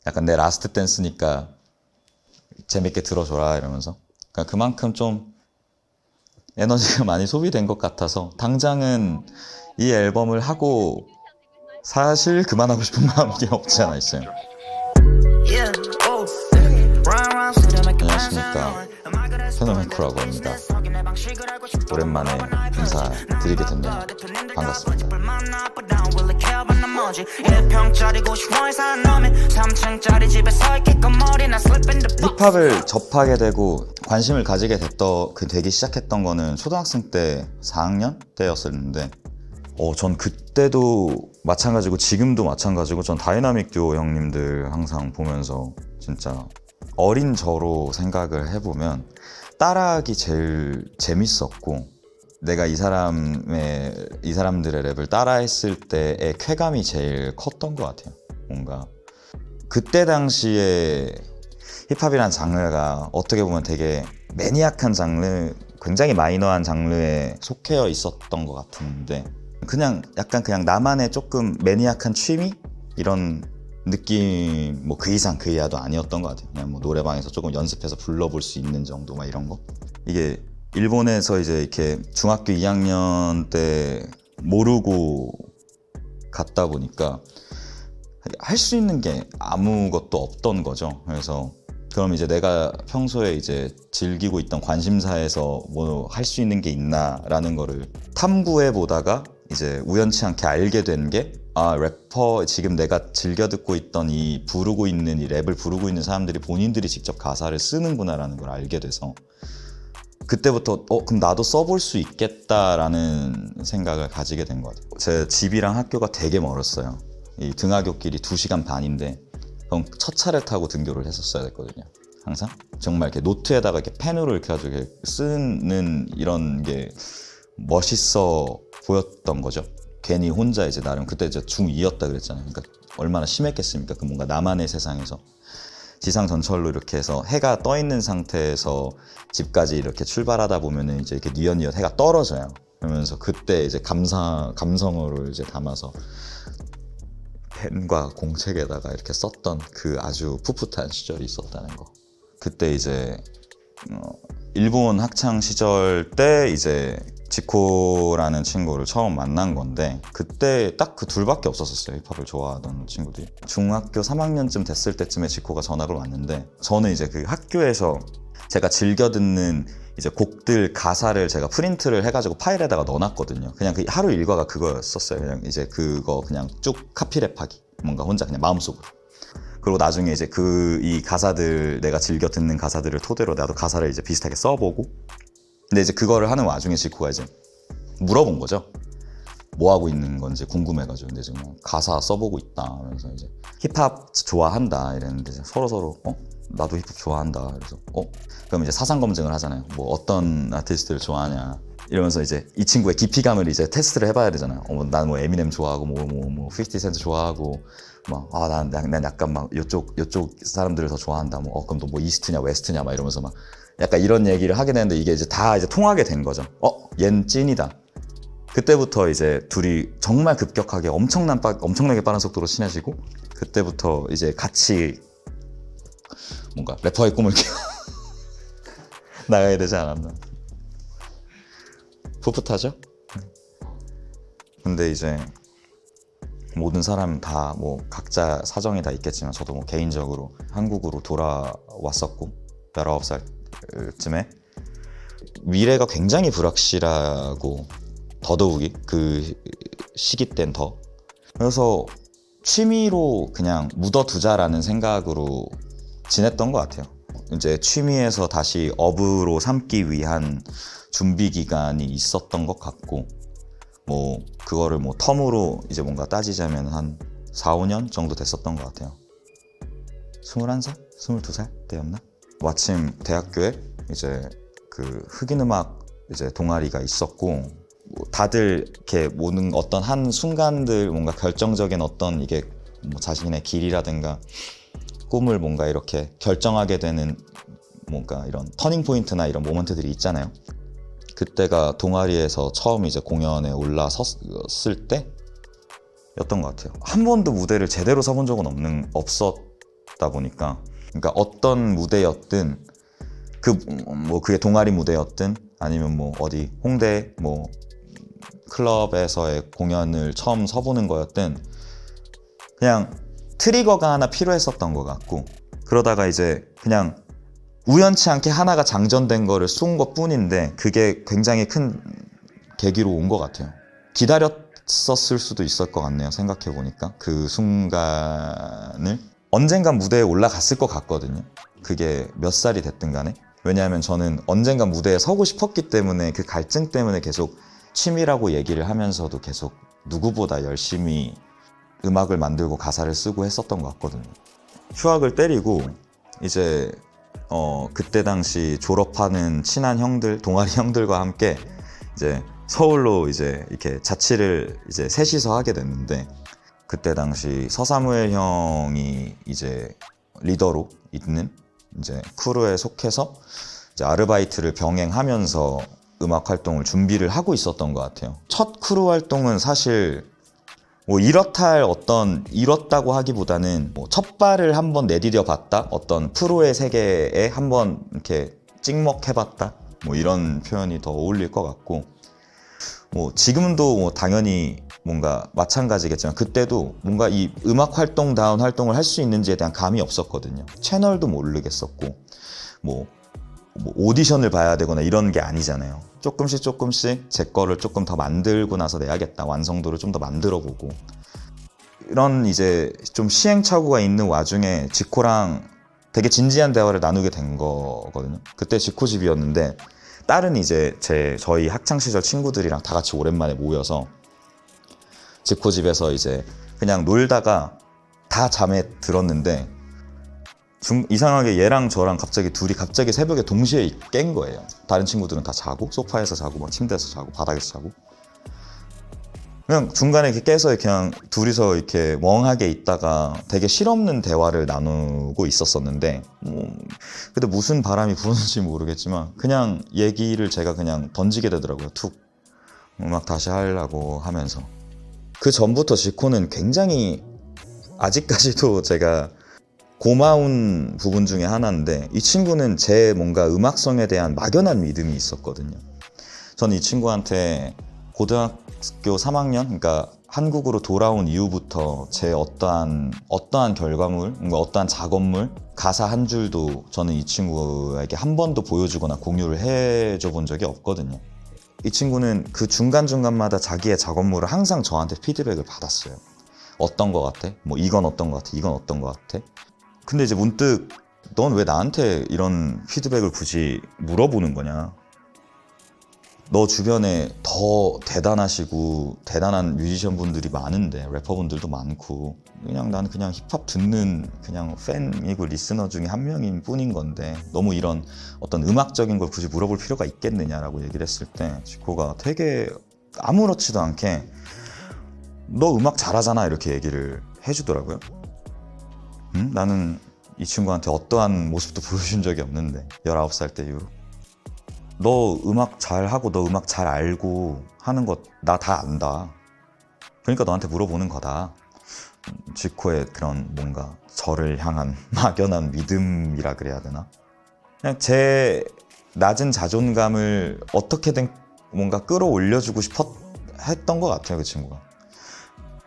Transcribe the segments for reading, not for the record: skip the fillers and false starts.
약간 내 라스트 댄스니까 재밌게 들어줘라 이러면서. 그러니까 그만큼 좀 에너지가 많이 소비된 것 같아서 당장은 이 앨범을 하고 사실 그만하고 싶은 마음이 없지 않아 있어요. 안녕하십니까, 페노멘코라고 합니다. 오랜만에 인사드리게 됐네요. 반갑습니다. 힙합을 접하게 되고 관심을 가지게 되기 시작했던 거는 초등학생 때 4학년 때였었는데 전 그때도 마찬가지고 지금도 마찬가지고 전 다이나믹 듀오 형님들 항상 보면서 진짜 어린 저로 생각을 해보면 따라하기 제일 재밌었고 내가 이 사람들의 랩을 따라했을 때의 쾌감이 제일 컸던 것 같아요. 뭔가 그때 당시에 힙합이란 장르가 어떻게 보면 되게 매니악한 장르, 굉장히 마이너한 장르에 속해 있었던 것 같은데 그냥 약간 그냥 나만의 조금 매니악한 취미? 이런 느낌, 뭐 그 이상 그 이하도 아니었던 것 같아요. 그냥 뭐 노래방에서 조금 연습해서 불러볼 수 있는 정도 막 이런 거. 이게 일본에서 이제 이렇게 중학교 2학년 때 모르고 갔다 보니까 할 수 있는 게 아무것도 없던 거죠. 그래서 그럼 이제 내가 평소에 이제 즐기고 있던 관심사에서 뭐 할 수 있는 게 있나라는 거를 탐구해 보다가 이제 우연치 않게 알게 된 게 래퍼, 지금 내가 즐겨 듣고 있던 이 랩을 부르고 있는 사람들이 본인들이 직접 가사를 쓰는구나라는 걸 알게 돼서 그때부터 그럼 나도 써볼 수 있겠다라는 생각을 가지게 된 것 같아요. 제 집이랑 학교가 되게 멀었어요. 이 등하굣길이 2시간 반인데 그럼 첫 차를 타고 등교를 했었어야 됐거든요. 항상 정말 이렇게 노트에다가 이렇게 펜으로 이렇게 가지고 이렇게 쓰는 이런 게 멋있어 보였던 거죠. 괜히 혼자 이제 나름 그때 이제 중2였다 그랬잖아요. 그러니까 얼마나 심했겠습니까? 그 뭔가 나만의 세상에서 지상 전철로 이렇게 해서 해가 떠 있는 상태에서 집까지 이렇게 출발하다 보면은 이제 이렇게 뉘엿뉘엿 해가 떨어져요. 그러면서 그때 이제 감성어를 이제 담아서 펜과 공책에다가 이렇게 썼던 그 아주 풋풋한 시절이 있었다는 거. 그때 이제 일본 학창 시절 때 이제 지코라는 친구를 처음 만난 건데 그때 딱 그 둘밖에 없었어요. 힙합을 좋아하던 친구들이. 중학교 3학년쯤 됐을 때쯤에 지코가 전학을 왔는데 저는 이제 그 학교에서 제가 즐겨 듣는 이제 곡들 가사를 제가 프린트를 해가지고 파일에다가 넣어놨거든요. 그냥 그 하루 일과가 그거였었어요. 그냥 이제 그거 그냥 쭉 카피랩하기, 뭔가 혼자 그냥 마음속으로. 그리고 나중에 이제 이 가사들, 내가 즐겨 듣는 가사들을 토대로 나도 가사를 이제 비슷하게 써보고. 근데 이제 그거를 하는 와중에 지코가 이제 물어본 거죠. 뭐 하고 있는 건지 궁금해가지고. 근데 지금 가사 써보고 있다. 그래서 이제 힙합 좋아한다 이랬는데 서로 나도 힙합 좋아한다. 그래서 그럼 이제 사상 검증을 하잖아요. 뭐 어떤 아티스트를 좋아하냐 이러면서 이제 이 친구의 깊이감을 이제 테스트를 해봐야 되잖아요. 난 뭐 에미넴 좋아하고 뭐 50 센트 좋아하고 난 약간 막 요쪽 사람들을 더 좋아한다. 그럼 너 뭐 이스트냐 웨스트냐 막 이러면서 막 약간 이런 얘기를 하게 되는데 이게 이제 다 이제 통하게 된 거죠. 얜 찐이다. 그때부터 이제 둘이 정말 급격하게 엄청나게 빠른 속도로 친해지고 그때부터 이제 같이 뭔가 래퍼의 꿈을 나가야 되지 않았나. 풋풋하죠? 근데 이제 모든 사람 다 뭐 각자 사정이 다 있겠지만 저도 뭐 개인적으로 한국으로 돌아왔었고 19살쯤에 미래가 굉장히 불확실하고 더더욱이 그 시기 땐 더. 그래서 취미로 그냥 묻어두자라는 생각으로 지냈던 것 같아요. 이제 취미에서 다시 업으로 삼기 위한 준비 기간이 있었던 것 같고 뭐 그거를 뭐 텀으로 이제 뭔가 따지자면 한 4, 5년 정도 됐었던 것 같아요. 21살? 22살 때였나? 마침 대학교에 이제 그 흑인음악 이제 동아리가 있었고 다들 이렇게 모든 어떤 한 순간들 뭔가 결정적인 어떤 이게 뭐 자신의 길이라든가 꿈을 뭔가 이렇게 결정하게 되는 뭔가 이런 터닝 포인트나 이런 모먼트들이 있잖아요. 그때가 동아리에서 처음 이제 공연에 올라섰을 때였던 것 같아요. 한 번도 무대를 제대로 서본 적은 없었던 있었다 보니까, 그러니까 어떤 무대였든 그게 동아리 무대였든 아니면 뭐 어디 홍대 뭐 클럽에서의 공연을 처음 서보는 거였든 그냥 트리거가 하나 필요했었던 것 같고, 그러다가 이제 그냥 우연치 않게 하나가 장전된 거를 쏜 것 뿐인데 그게 굉장히 큰 계기로 온 것 같아요. 기다렸었을 수도 있을 것 같네요. 생각해보니까 그 순간을 언젠간 무대에 올라갔을 것 같거든요. 그게 몇 살이 됐든 간에. 왜냐하면 저는 언젠간 무대에 서고 싶었기 때문에 그 갈증 때문에 계속 취미라고 얘기를 하면서도 계속 누구보다 열심히 음악을 만들고 가사를 쓰고 했었던 것 같거든요. 휴학을 때리고 이제 그때 당시 졸업하는 친한 형들, 동아리 형들과 함께 이제 서울로 이제 이렇게 자취를 이제 셋이서 하게 됐는데, 그때 당시 서사무엘 형이 이제 리더로 있는 이제 크루에 속해서 이제 아르바이트를 병행하면서 음악 활동을 준비를 하고 있었던 것 같아요. 첫 크루 활동은 사실 뭐 이렇다고 하기보다는 뭐 첫 발을 한번 내디뎌 봤다, 어떤 프로의 세계에 한번 이렇게 찍먹해봤다, 뭐 이런 표현이 더 어울릴 것 같고, 뭐 지금도 뭐 당연히 뭔가 마찬가지겠지만 그때도 뭔가 이 음악 활동다운 활동을 할 수 있는지에 대한 감이 없었거든요. 채널도 모르겠었고 뭐 오디션을 봐야 되거나 이런 게 아니잖아요. 조금씩 제 거를 조금 더 만들고 나서 내야겠다, 완성도를 좀 더 만들어 보고, 이런 이제 좀 시행착오가 있는 와중에 지코랑 되게 진지한 대화를 나누게 된 거거든요. 그때 지코 집이었는데 다른 이제 저희 학창시절 친구들이랑 다 같이 오랜만에 모여서 지코 집에서 이제 그냥 놀다가 다 잠에 들었는데 이상하게 얘랑 저랑 둘이 갑자기 새벽에 동시에 깬 거예요. 다른 친구들은 다 자고, 소파에서 자고, 막 침대에서 자고, 바닥에서 자고. 그냥 중간에 이렇게 깨서 그냥 둘이서 이렇게 멍하게 있다가 되게 실없는 대화를 나누고 있었었는데, 근데 무슨 바람이 부는지 모르겠지만 그냥 얘기를 제가 그냥 던지게 되더라고요. 툭. 음악 다시 하려고 하면서. 그 전부터 지코는 굉장히, 아직까지도 제가 고마운 부분 중에 하나인데, 이 친구는 제 뭔가 음악성에 대한 막연한 믿음이 있었거든요. 저는 이 친구한테 고등학교 3학년, 그러니까 한국으로 돌아온 이후부터 제 어떠한 결과물, 뭔가 어떠한 작업물, 가사 한 줄도 저는 이 친구에게 한 번도 보여주거나 공유를 해줘 본 적이 없거든요. 이 친구는 그 중간중간마다 자기의 작업물을 항상 저한테 피드백을 받았어요. 어떤 거 같아? 뭐 이건 어떤 거 같아? 이건 어떤 거 같아? 근데 이제 문득 넌 왜 나한테 이런 피드백을 굳이 물어보는 거냐? 너 주변에 더 대단하시고 대단한 뮤지션 분들이 많은데, 래퍼 분들도 많고, 그냥 나는 그냥 힙합 듣는 그냥 팬이고 리스너 중에 한 명인 뿐인 건데 너무 이런 어떤 음악적인 걸 굳이 물어볼 필요가 있겠느냐라고 얘기를 했을 때 지코가 되게 아무렇지도 않게 너 음악 잘하잖아 이렇게 얘기를 해주더라고요. 나는 이 친구한테 어떠한 모습도 보여준 적이 없는데, 19살 때 이후로. 너 음악 잘하고 너 음악 잘 알고 하는 거 나 다 안다. 그러니까 너한테 물어보는 거다. 지코의 그런 뭔가 저를 향한 막연한 믿음이라 그래야 되나? 그냥 제 낮은 자존감을 어떻게든 뭔가 끌어올려주고 했던 것 같아요, 그 친구가.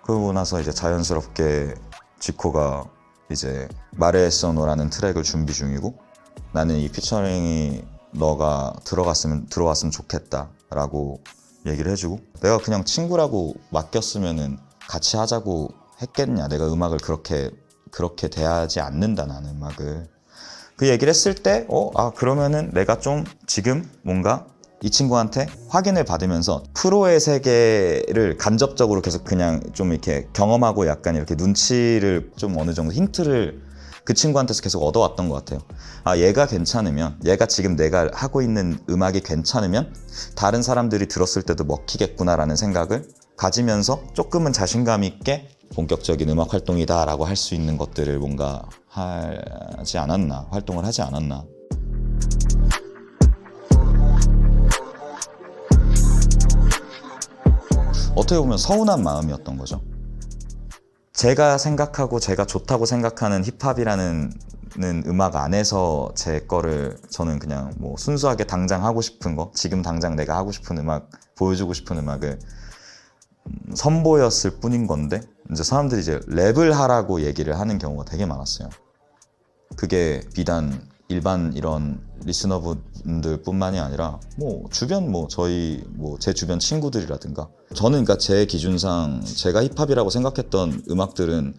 그러고 나서 이제 자연스럽게 지코가 이제 마레에서노라는 트랙을 준비 중이고, 나는 이 피처링이 너가 들어왔으면 좋겠다 라고 얘기를 해주고, 내가 그냥 친구라고 맡겼으면은 같이 하자고 했겠냐, 내가 음악을 그렇게 대하지 않는다, 나는 음악을. 그 얘기를 했을 때 그러면은 내가 좀 지금 뭔가 이 친구한테 확인을 받으면서 프로의 세계를 간접적으로 계속 그냥 좀 이렇게 경험하고 약간 이렇게 눈치를 좀 어느 정도 힌트를 그 친구한테서 계속 얻어왔던 것 같아요. 얘가 괜찮으면, 얘가 지금 내가 하고 있는 음악이 괜찮으면 다른 사람들이 들었을 때도 먹히겠구나라는 생각을 가지면서 조금은 자신감 있게 본격적인 음악 활동이다 라고 할 수 있는 것들을 뭔가 하지 않았나, 활동을 하지 않았나. 어떻게 보면 서운한 마음이었던 거죠. 제가 생각하고 제가 좋다고 생각하는 힙합이라는 음악 안에서 제 거를 저는 그냥 뭐 순수하게 당장 하고 싶은 거, 지금 당장 내가 하고 싶은 음악, 보여주고 싶은 음악을 선보였을 뿐인 건데, 이제 사람들이 이제 랩을 하라고 얘기를 하는 경우가 되게 많았어요. 그게 비단 일반 이런 리스너분들 뿐만이 아니라 뭐 주변 저희 제 주변 친구들이라든가, 저는 그러니까 제 기준상 제가 힙합이라고 생각했던 음악들은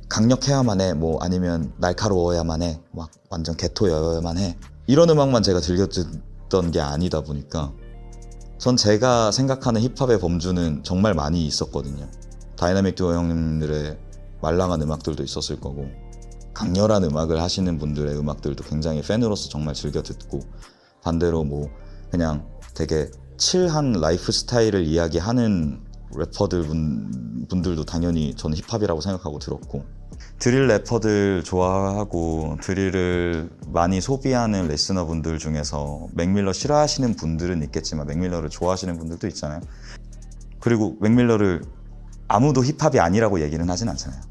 강력해야만 해, 아니면 날카로워야만 해, 막 완전 개토여야만 해, 이런 음악만 제가 즐겨 듣던 게 아니다 보니까 전 제가 생각하는 힙합의 범주는 정말 많이 있었거든요. 다이나믹 듀오 형님들의 말랑한 음악들도 있었을 거고, 강렬한 음악을 하시는 분들의 음악들도 굉장히 팬으로서 정말 즐겨 듣고, 반대로 그냥 되게 칠한 라이프 스타일을 이야기하는 래퍼들 분들도 당연히 저는 힙합이라고 생각하고 들었고, 드릴 래퍼들 좋아하고 드릴을 많이 소비하는 리스너 분들 중에서 맥밀러 싫어하시는 분들은 있겠지만 맥밀러를 좋아하시는 분들도 있잖아요. 그리고 맥밀러를 아무도 힙합이 아니라고 얘기는 하진 않잖아요.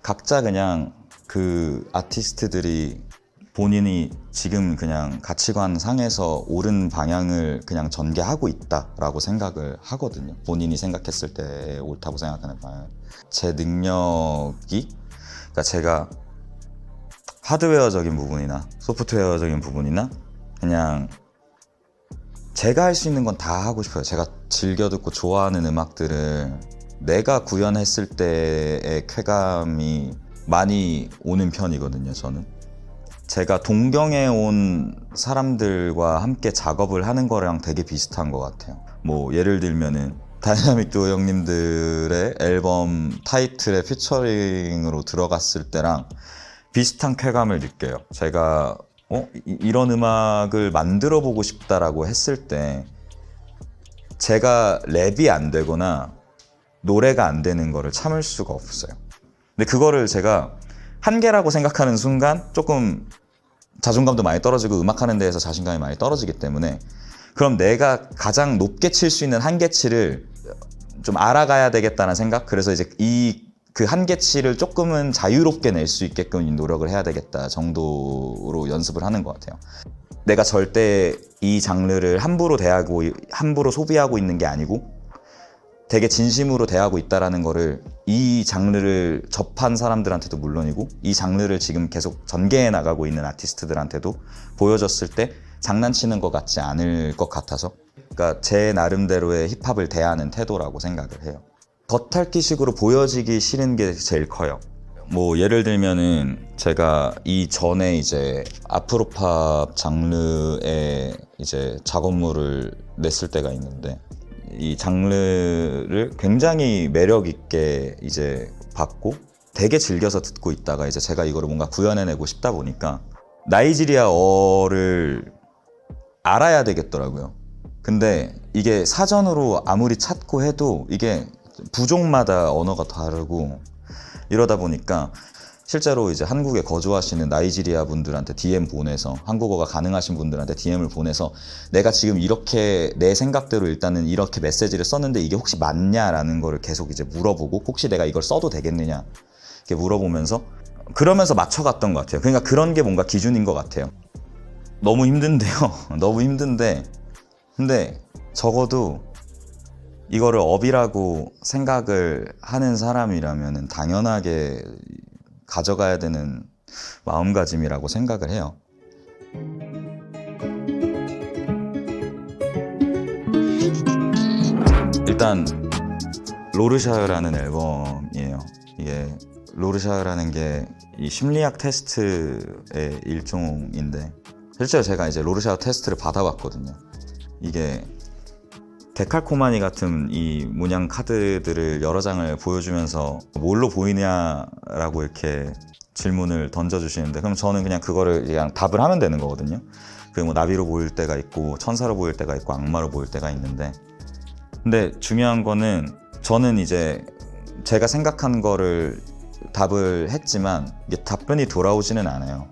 각자 그냥 그 아티스트들이 본인이 지금 그냥 가치관 상에서 옳은 방향을 그냥 전개하고 있다라고 생각을 하거든요. 본인이 생각했을 때 옳다고 생각하는 방향. 제 능력이, 그러니까 제가 하드웨어적인 부분이나 소프트웨어적인 부분이나 그냥 제가 할 수 있는 건 다 하고 싶어요. 제가 즐겨 듣고 좋아하는 음악들을 내가 구현했을 때의 쾌감이 많이 오는 편이거든요, 저는. 제가 동경해 온 사람들과 함께 작업을 하는 거랑 되게 비슷한 것 같아요. 예를 들면은 다이나믹 듀오 형님들의 앨범 타이틀에 피처링으로 들어갔을 때랑 비슷한 쾌감을 느껴요. 제가 이런 음악을 만들어 보고 싶다라고 했을 때 제가 랩이 안 되거나 노래가 안 되는 거를 참을 수가 없어요. 근데 그거를 제가 한계라고 생각하는 순간 조금 자존감도 많이 떨어지고 음악하는 데에서 자신감이 많이 떨어지기 때문에, 그럼 내가 가장 높게 칠 수 있는 한계치를 좀 알아가야 되겠다는 생각? 그래서 이제 그 한계치를 조금은 자유롭게 낼 수 있게끔 노력을 해야 되겠다 정도로 연습을 하는 것 같아요. 내가 절대 이 장르를 함부로 소비하고 있는 게 아니고 되게 진심으로 대하고 있다라는 거를 이 장르를 접한 사람들한테도 물론이고 이 장르를 지금 계속 전개해 나가고 있는 아티스트들한테도 보여줬을 때 장난치는 것 같지 않을 것 같아서, 그러니까 제 나름대로의 힙합을 대하는 태도라고 생각을 해요. 겉핥기식으로 보여지기 싫은 게 제일 커요. 예를 들면은 제가 이전에 이제 아프로팝 장르의 이제 작업물을 냈을 때가 있는데, 이 장르를 굉장히 매력 있게 이제 봤고 되게 즐겨서 듣고 있다가 이제 제가 이거를 뭔가 구현해내고 싶다 보니까 나이지리아어를 알아야 되겠더라고요. 근데 이게 사전으로 아무리 찾고 해도 이게 부족마다 언어가 다르고 이러다 보니까 실제로 이제 한국에 거주하시는 나이지리아 분들한테 DM 보내서, 한국어가 가능하신 분들한테 DM을 보내서 내가 지금 이렇게 내 생각대로 일단은 이렇게 메시지를 썼는데 이게 혹시 맞냐라는 거를 계속 이제 물어보고, 혹시 내가 이걸 써도 되겠느냐 이렇게 물어보면서 그러면서 맞춰갔던 것 같아요. 그러니까 그런 게 뭔가 기준인 것 같아요. 너무 힘든데요. 너무 힘든데, 근데 적어도 이거를 업이라고 생각을 하는 사람이라면 당연하게 가져가야 되는 마음가짐이라고 생각을 해요. 일단 로르샤흐라는 앨범이에요. 이게 로르샤흐라는 게 이 심리학 테스트의 일종인데, 실제로 제가 이제 로르샤흐 테스트를 받아봤거든요. 이게 데칼코마니 같은 이 문양 카드들을 여러 장을 보여주면서 뭘로 보이냐라고 이렇게 질문을 던져주시는데, 그럼 저는 그냥 그거를 그냥 답을 하면 되는 거거든요. 그게 나비로 보일 때가 있고 천사로 보일 때가 있고 악마로 보일 때가 있는데, 근데 중요한 거는 저는 이제 제가 생각한 거를 답을 했지만 이게 답변이 돌아오지는 않아요.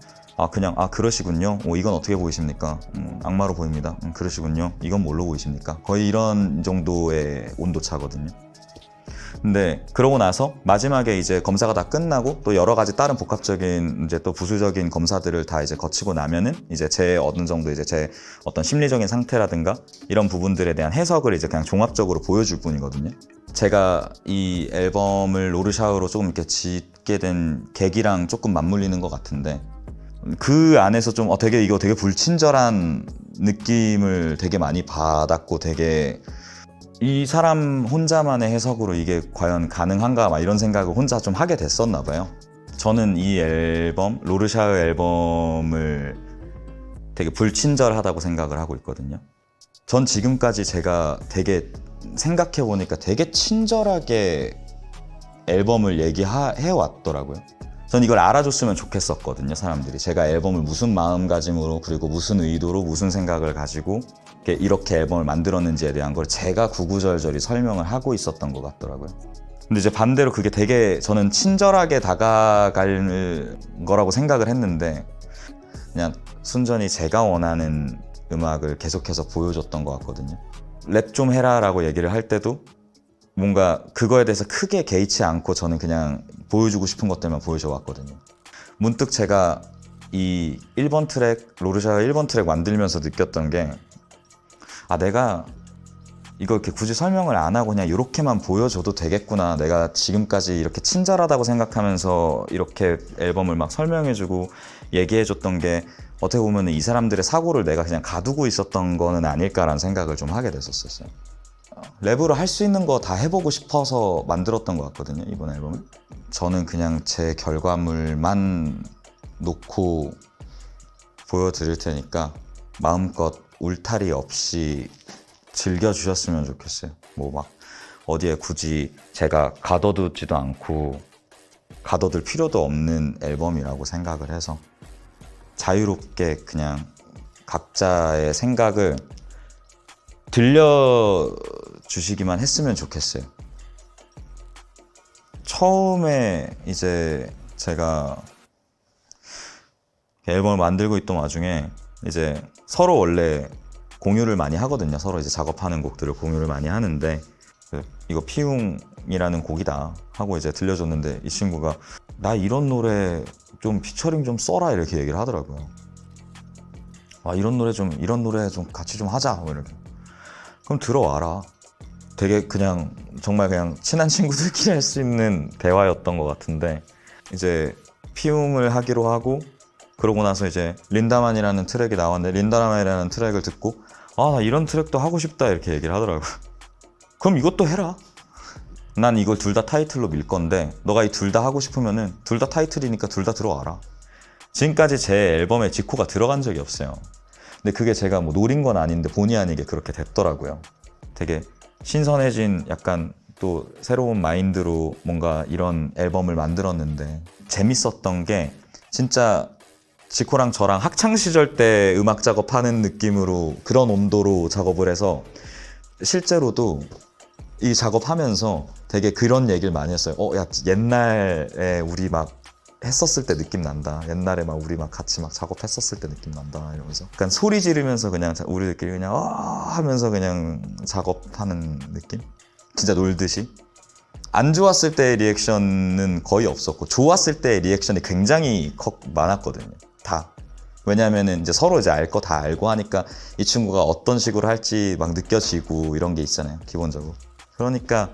그냥 그러시군요. 이건 어떻게 보이십니까? 악마로 보입니다. 그러시군요. 이건 뭘로 보이십니까? 거의 이런 정도의 온도차거든요. 근데 그러고 나서 마지막에 이제 검사가 다 끝나고 또 여러 가지 다른 복합적인 이제 또 부수적인 검사들을 다 이제 거치고 나면은 이제 제 어느 정도 이제 제 어떤 심리적인 상태라든가 이런 부분들에 대한 해석을 이제 그냥 종합적으로 보여줄 뿐이거든요. 제가 이 앨범을 로르샤흐로 조금 이렇게 짓게 된 계기랑 조금 맞물리는 것 같은데, 그 안에서 좀 되게 이거 되게 불친절한 느낌을 되게 많이 받았고, 되게 이 사람 혼자만의 해석으로 이게 과연 가능한가 막 이런 생각을 혼자 좀 하게 됐었나 봐요. 저는 이 앨범, 로르샤흐 앨범을 되게 불친절하다고 생각을 하고 있거든요. 전 지금까지 제가 되게 생각해 보니까 되게 친절하게 앨범을 얘기해 왔더라고요. 전 이걸 알아줬으면 좋겠었거든요, 사람들이. 제가 앨범을 무슨 마음가짐으로, 그리고 무슨 의도로, 무슨 생각을 가지고 이렇게 앨범을 만들었는지에 대한 걸 제가 구구절절히 설명을 하고 있었던 것 같더라고요. 근데 이제 반대로 그게 되게 저는 친절하게 다가갈 거라고 생각을 했는데, 그냥 순전히 제가 원하는 음악을 계속해서 보여줬던 것 같거든요. 랩 좀 해라 라고 얘기를 할 때도 뭔가 그거에 대해서 크게 개의치 않고 저는 그냥 보여주고 싶은 것들만 보여줘 왔거든요. 문득 제가 이 1번 트랙, 로르샤흐 1번 트랙 만들면서 느꼈던 게, 내가 이거 이렇게 굳이 설명을 안 하고 그냥 이렇게만 보여줘도 되겠구나. 내가 지금까지 이렇게 친절하다고 생각하면서 이렇게 앨범을 막 설명해주고 얘기해줬던 게 어떻게 보면 이 사람들의 사고를 내가 그냥 가두고 있었던 거는 아닐까라는 생각을 좀 하게 됐었어요. 랩으로 할 수 있는 거 다 해보고 싶어서 만들었던 것 같거든요, 이번 앨범은. 저는 그냥 제 결과물만 놓고 보여드릴 테니까 마음껏 울타리 없이 즐겨주셨으면 좋겠어요. 뭐 막 어디에 굳이 제가 가둬두지도 않고 가둬둘 필요도 없는 앨범이라고 생각을 해서 자유롭게 그냥 각자의 생각을 들려주시기만 했으면 좋겠어요. 처음에 이제 제가 앨범을 만들고 있던 와중에 이제 서로 원래 공유를 많이 하거든요. 서로 이제 작업하는 곡들을 공유를 많이 하는데, 이거 피웅이라는 곡이다 하고 이제 들려줬는데 이 친구가 나 이런 노래 좀 피처링 좀 써라 이렇게 얘기를 하더라고요. 이런 노래 좀 같이 좀 하자 뭐 이렇게. 그럼 들어와라. 되게 그냥 정말 그냥 친한 친구들끼리 할 수 있는 대화였던 것 같은데, 이제 피움을 하기로 하고 그러고 나서 이제 린다만이라는 트랙이 나왔는데, 린다만이라는 트랙을 듣고 나 이런 트랙도 하고 싶다 이렇게 얘기를 하더라고요. 그럼 이것도 해라. 난 이걸 둘 다 타이틀로 밀 건데 너가 이 둘 다 하고 싶으면은 둘 다 타이틀이니까 둘 다 들어와라. 지금까지 제 앨범에 지코가 들어간 적이 없어요. 근데 그게 제가 뭐 노린 건 아닌데 본의 아니게 그렇게 됐더라고요. 되게 신선해진 약간 또 새로운 마인드로 뭔가 이런 앨범을 만들었는데, 재밌었던 게 진짜 지코랑 저랑 학창시절 때 음악 작업하는 느낌으로 그런 온도로 작업을 해서, 실제로도 이 작업하면서 되게 그런 얘기를 많이 했어요. 야, 옛날에 우리 막 했었을 때 느낌 난다. 옛날에 막 우리 막 같이 막 작업했었을 때 느낌 난다. 이러면서 약간 소리 지르면서 그냥 우리들끼리 그냥 하면서 그냥 작업하는 느낌? 진짜 놀듯이. 안 좋았을 때의 리액션은 거의 없었고, 좋았을 때의 리액션이 굉장히 많았거든요. 다. 왜냐면은 이제 서로 이제 알 거 다 알고 하니까 이 친구가 어떤 식으로 할지 막 느껴지고 이런 게 있잖아요, 기본적으로. 그러니까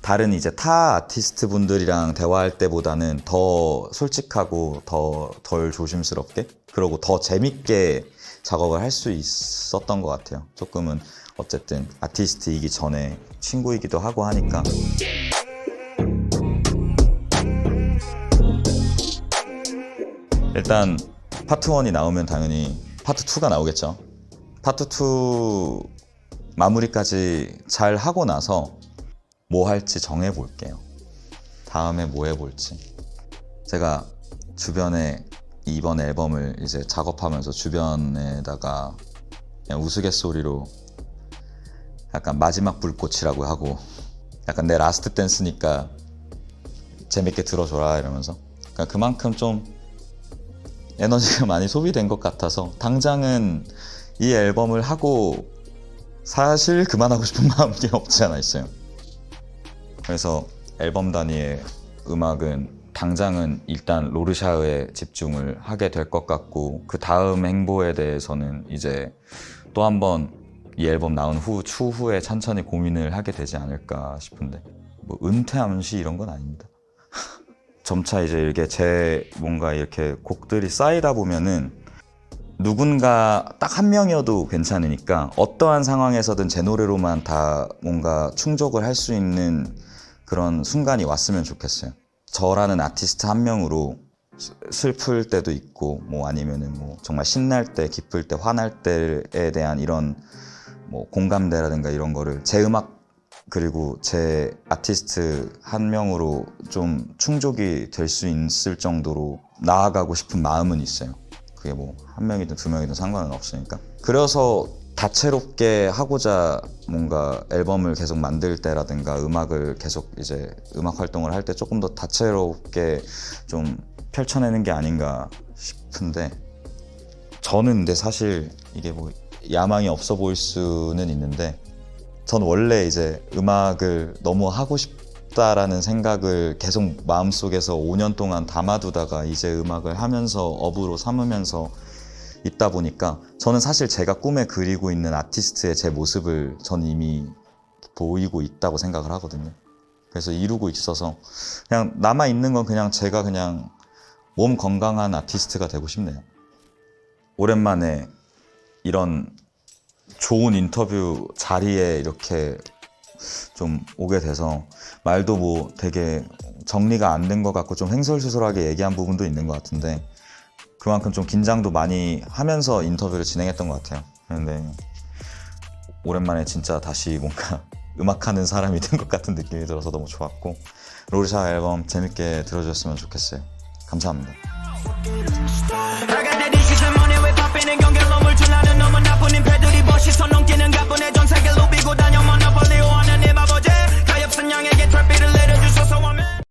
다른 이제 타 아티스트 분들이랑 대화할 때보다는 더 솔직하고 더 덜 조심스럽게, 그리고 더 재밌게 작업을 할 수 있었던 것 같아요. 조금은 어쨌든 아티스트이기 전에 친구이기도 하고 하니까. 일단 파트 1이 나오면 당연히 파트 2가 나오겠죠. 파트 2 마무리까지 잘 하고 나서 뭐 할지 정해 볼게요. 다음에 뭐 해볼지. 제가 주변에 이번 앨범을 이제 작업하면서 주변에다가 그냥 우스갯소리로 약간 마지막 불꽃이라고 하고, 약간 내 라스트 댄스니까 재밌게 들어줘라 이러면서, 그러니까 그만큼 좀 에너지가 많이 소비된 것 같아서 당장은 이 앨범을 하고 사실 그만하고 싶은 마음이 없지 않아 있어요. 그래서 앨범 단위의 음악은 당장은 일단 로르샤흐에 집중을 하게 될 것 같고, 그 다음 행보에 대해서는 이제 또 한번 이 앨범 나온 추후에 천천히 고민을 하게 되지 않을까 싶은데, 뭐 은퇴 암시 이런 건 아닙니다. 점차 이제 이게 제 뭔가 이렇게 곡들이 쌓이다 보면은 누군가 딱 한 명이어도 괜찮으니까 어떠한 상황에서든 제 노래로만 다 뭔가 충족을 할 수 있는 그런 순간이 왔으면 좋겠어요. 저라는 아티스트 한 명으로 슬플 때도 있고, 뭐 아니면은 뭐 정말 신날 때, 기쁠 때, 화날 때에 대한 이런 뭐 공감대라든가 이런 거를 제 음악 그리고 제 아티스트 한 명으로 좀 충족이 될 수 있을 정도로 나아가고 싶은 마음은 있어요. 그게 뭐 한 명이든 두 명이든 상관은 없으니까. 그래서 다채롭게 하고자 뭔가 앨범을 계속 만들 때라든가 음악을 계속 이제 음악 활동을 할 때 조금 더 다채롭게 좀 펼쳐내는 게 아닌가 싶은데, 저는 근데 사실 이게 뭐 야망이 없어 보일 수는 있는데, 전 원래 이제 음악을 너무 하고 싶다라는 생각을 계속 마음속에서 5년 동안 담아두다가 이제 음악을 하면서 업으로 삼으면서 있다 보니까, 저는 사실 제가 꿈에 그리고 있는 아티스트의 제 모습을 전 이미 보이고 있다고 생각을 하거든요. 그래서 이루고 있어서 그냥 남아있는 건 그냥 제가 그냥 몸 건강한 아티스트가 되고 싶네요. 오랜만에 이런 좋은 인터뷰 자리에 이렇게 좀 오게 돼서 말도 뭐 되게 정리가 안 된 것 같고 좀 횡설수설하게 얘기한 부분도 있는 것 같은데, 그만큼 좀 긴장도 많이 하면서 인터뷰를 진행했던 것 같아요. 그런데 오랜만에 진짜 다시 뭔가 음악하는 사람이 된 것 같은 느낌이 들어서 너무 좋았고, 로르샤흐 앨범 재밌게 들어주셨으면 좋겠어요. 감사합니다.